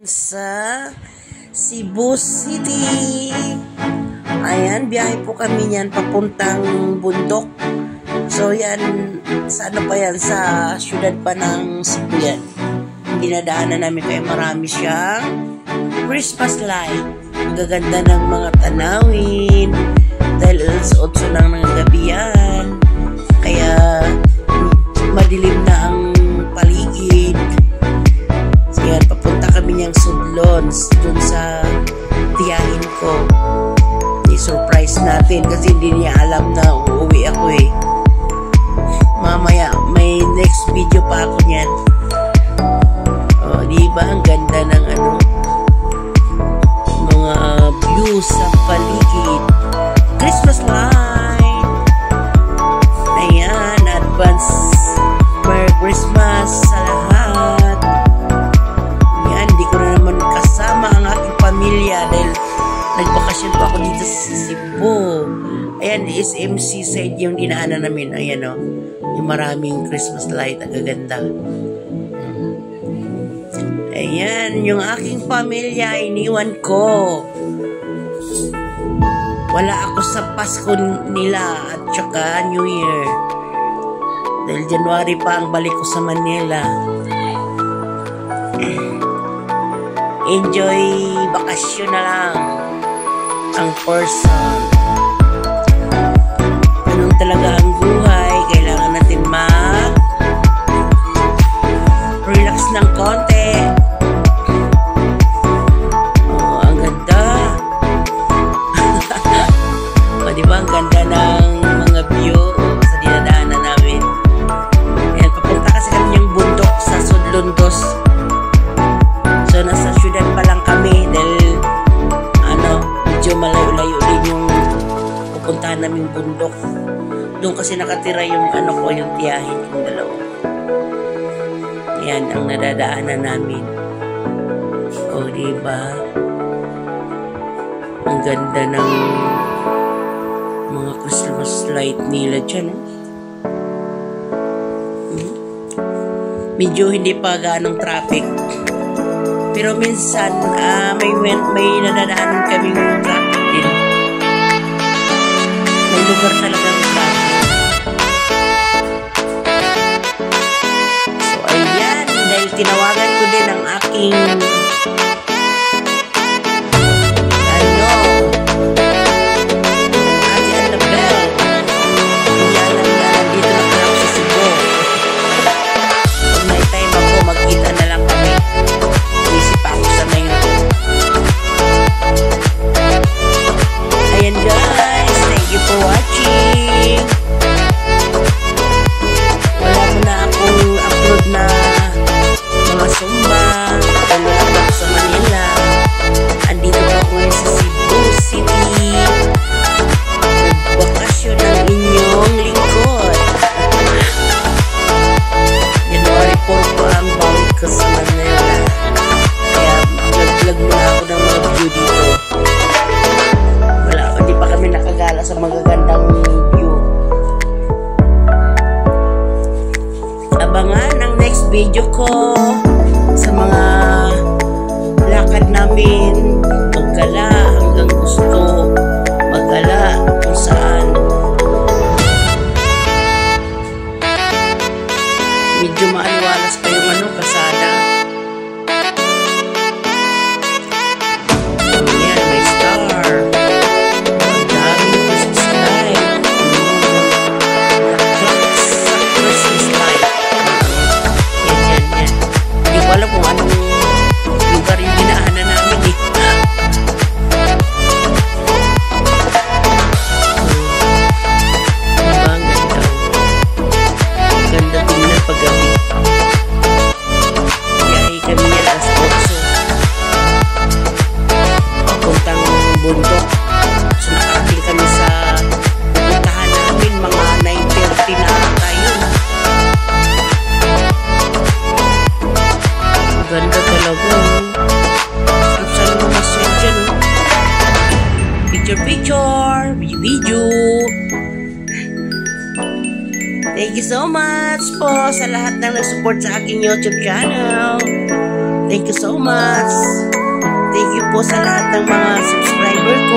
Sa Cebu City. Ayan, biyahe po kami niyan papuntang bundok. So yan, sa ano pa yan, sa syudad pa ng Cebu yan. Dinadaanan namin kaya marami siyang Christmas light. Gaganda ng mga tanawin dahil alas 8 ng gabi yan. Kaya madilim na ang paligid. So yan, papunta kami niyang Sudlon dun sa tiyahin ko. I-surprise natin kasi hindi niya alam na uuwi ako eh. Mamaya may next video pa ako niyan. Oh, diba ang ganda ng ano, mga views sa paligid. Christmas light. Ayan, advance Merry Christmas sa lahat. Yan, hindi ko na naman kasama ang aking pamilya dahil nagbakasyon pa ako dito sa Cebu. Ayan, SMC side yung dinaanan namin. Ayan o, yung maraming Christmas light. Ang gaganda. Ayan, yung aking pamilya, iniwan ko. Wala ako sa Pasko nila at saka New Year. Dahil January pa ang balik ko sa Manila. Enjoy bakasyon na lang ang person. Ganun talaga ang buhay. Kailangan natin relax ng konti. Oh, ang ganda. O, diba? Ang ganda ng mga view sa dinadaanan namin. Ayan, papunta kasi kami yung bundok sa Sudlondos. So, nasa syudad pa lang kami dahil medyo malayo-layo din yung pupuntahan naming bundok. Doon kasi nakatira yung yung tiyahin kong dalawa. Yan ang nadadaanan namin. O, diba? Ang ganda ng mga Christmas light nila dyan. Medyo hindi pa ganong traffic. Pero minsan, may nadadaanan kaming traffic din. May lugar talagang traffic. So, ayan. Dahil tinawagan ko din ang aking Ate Annabel. Yan ang nandito na pala ako sa Cebu. Pag may time ako, magkita na lang kami. Isip ako sa ngayon. Ayan guys, thank you for watching. Wala mo na akong upload na mga sumba. Wala ako sa Manila. Andito pa ako sa Cebu City. Nagbakasyon ng inyong lingkod. January 4 pa ang balik ko sa Manila. Kaya nag-vlog muna ako ng mga view dito. Wala, hindi pa kami nakagala sa magagandang view. Abangan ang next video ko sa mga lakad namin. Maggala hanggang gusto. Maggala kung saan. Medyo maaliwalas pa yung kasada. Ayan, may star. Ang daming Christmas light. Clocks sa Christmas light. Yan. Hindi ko alam kung anong lugar yung dinaanan namin eh. Diba ang ganda? Ang ganda tingnan paggabi. Biyahe kami yan alas 8. Papuntang bundok. So nakarating kami sa pupuntahan namin mga 9:30 na tayo. Ang ganda talaga. Saan mo masya dyan? Picture. Video. Thank you so much po sa lahat ng nag-support sa aking YouTube channel. Thank you so much. po sa lahat ng mga subscriber